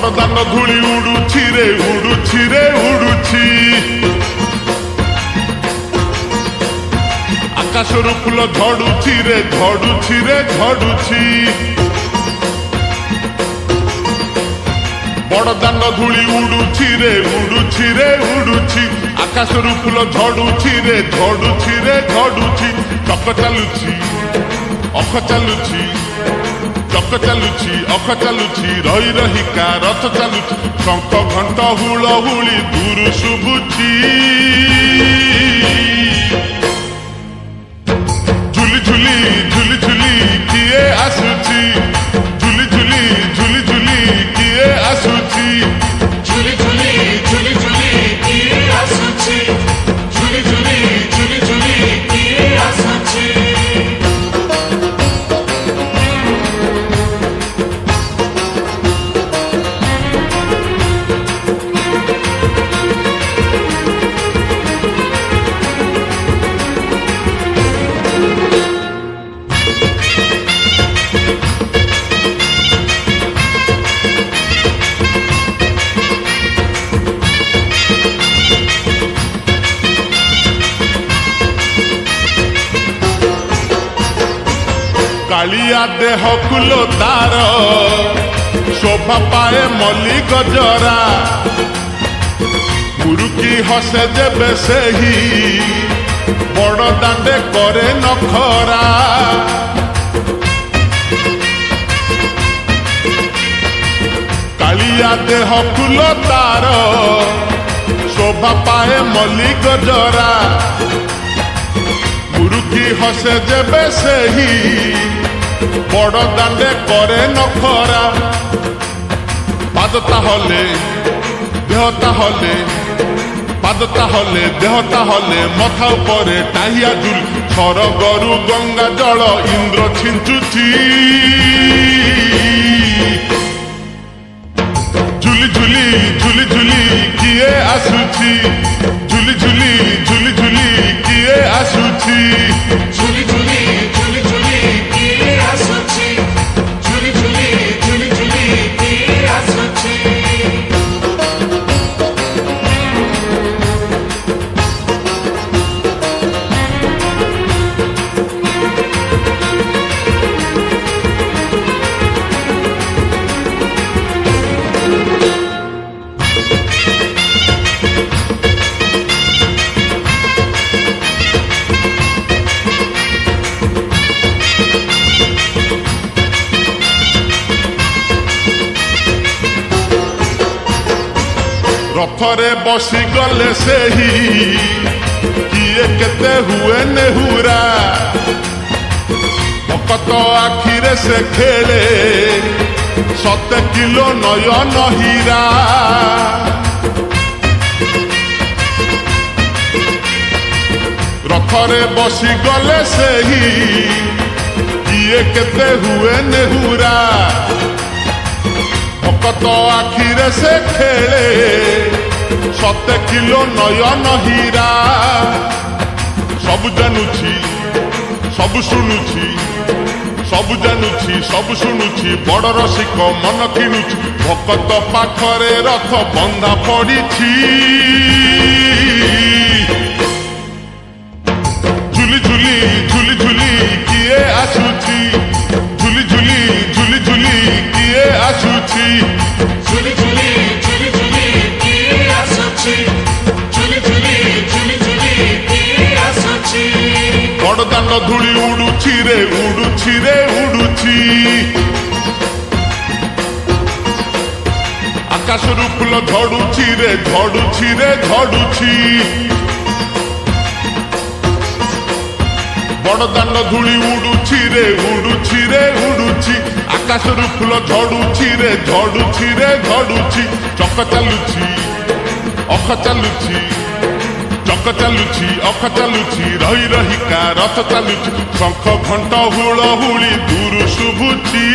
ବଡ଼ଦାନ ଧୂଳି ଉଡୁଛି ରେ ଉଡୁଛି ରେ ଉଡୁଛି। ଆକାଶରୁ ଫୁଲ ଝଡୁଛି ରେ ଝଡୁଛି ରେ ଝଡୁଛି। ବଡ଼ଦାନ ଧୂଳି ଉଡୁଛି ରେ ଉଡୁଛି ରେ ଉଡୁଛି। ଆକାଶରୁ ଫୁଲ ଝଡୁଛି ରେ ଝଡୁଛି ରେ ଝଡୁଛି। ଚକ ଚାଲୁଛି ଅଖ ଚାଲୁଛି ଚକ ଚାଲୁଛି ଅଖ ଚାଲୁଛି। ରହି ରହିକା ରଥ ଚାଲୁଛି। ଶଙ୍ଖ ଘଣ୍ଟ ହୁଳ ହୁଳି ଦୂରୁ ଶୁଭୁଛି। ଝୁଲି ଝୁଲି ଝୁଲି ଝୁଲି କିଏ ଆସୁଛି। ଝୁଲି ଝୁଲି ଝୁଲି ଝୁଲି କିଏ ଆସୁଛି। ଝୁଲି ଝୁଲି ଝୁଲି ଝୁଲି କିଏ ଆସୁଛି। ଝୁଲି ଝୁଲି ଝୁଲି ଝୁଲି କିଏ ଆସୁଛି। କାଳିଆ ଦେହ କୁଲ ତାର ଶୋଭା ପାଏ ମଲ୍ଲି ଗଜରା। ମୁରୁକି ହସେ ଯେବେ ସେହି ବଡ଼ଦାଣ୍ଡେ କରେ ନଖରା। କାଳିଆ ଦେହ କୁଲ ତାର ଶୋଭା ପାଏ ମଲ୍ଲି ଗଜରା। ମୁରୁକି ହସେ ଯେବେ ସେହି ବଡ଼ଦାଣ୍ଡେ କରେ ନଖରା। ପାଦ ତାହଲେ ଦେହ ତାହଲେ ପାଦ ତାହଲେ ଦେହ ତାହଲେ ମଥା ଉପରେ ଟାହିଆ ଝୁଲି। ସରଗରୁ ଗଙ୍ଗା ଜଳ ଇନ୍ଦ୍ର ଛିଞ୍ଚୁଛି। ଝୁଲି ଝୁଲି ଝୁଲି ଝୁଲି କିଏ ଆସୁଛି। ଝୁଲି ଝୁଲି ଝୁଲି ଝୁଲି କିଏ ଆସୁଛି। ଝୁଲି ଝୁଲି ଝୁଲି ଝୁଲି କିଏ ଆସୁଛି। ଝୁଲି ଝୁଲି ଝୁଲି ଝୁଲି କିଏ ଆସୁଛି। ରଥରେ ବସିଗଲେ ସେହି କିଏ କେତେ ହୁଏ ନେହୁରା। ଭକତ ଆଖିରେ ସେ ଖେଳେ ସତେ କିଲୋ ନୟନ ହୀରା। ରଥରେ ବସିଗଲେ ସେହି କିଏ କେତେ ହୁଏ ନେହୁରା। ଭକତ ଆଖିରେ ସେ ଖେଳେ ସତେ କିଲୋ ନୟନ ହୀରା। ସବୁ ଜାଣୁଛି ସବୁ ଶୁଣୁଛି ସବୁ ଜାଣୁଛି ସବୁ ଶୁଣୁଛି। ବଡ଼ ରସିକ ମନ କିଣୁଛି। ଭକତ ପାଖରେ ରଥ ବନ୍ଧା ପଡ଼ିଛି। ଝୁଲି ଝୁଲି ଝୁଲି ଝୁଲି କିଏ ଆସୁଛି। ଝୁଲି ଝୁଲି ଝୁଲି ଝୁଲି କିଏ ଆସୁଛି। ଝୁଲି ଝୁଲି ଝୁଲି ଝୁଲି କିଏ ଆସୁଛି। ଝୁଲି ଝୁଲି ଝୁଲି ଝୁଲି କିଏ ଆସୁଛି। ବଡ଼ଦାନ ଧୂଳି ଉଡୁଛି ରେ ଉଡୁଛି ରେ ଉଡୁଛି। ଆକାଶରୁ ଫୁଲ ଝଡୁଛି ରେ ଝଡୁଛି ରେ ଝଡୁଛି। ବଡ଼ଦାନ ଧୂଳି ଉଡୁଛି ରେ ଉଡୁଛି ରେ ଉଡୁଛି। ଆକାଶରୁ ଫୁଲ ଝଡୁଛି ରେ ଝଡୁଛି ରେ ଝଡୁଛି। ଚକ ଚାଲୁଛି ଅଖ ଚାଲୁଛି ଚକ ଚାଲୁଛି ଅଖ ଚାଲୁଛି। ରହି ରହିକା ରଥ ଚାଲୁଛି। ଶଙ୍ଖ ଘଣ୍ଟ ହୁଳ ହୁଳି ଦୂରୁ ଶୁଭୁଛି।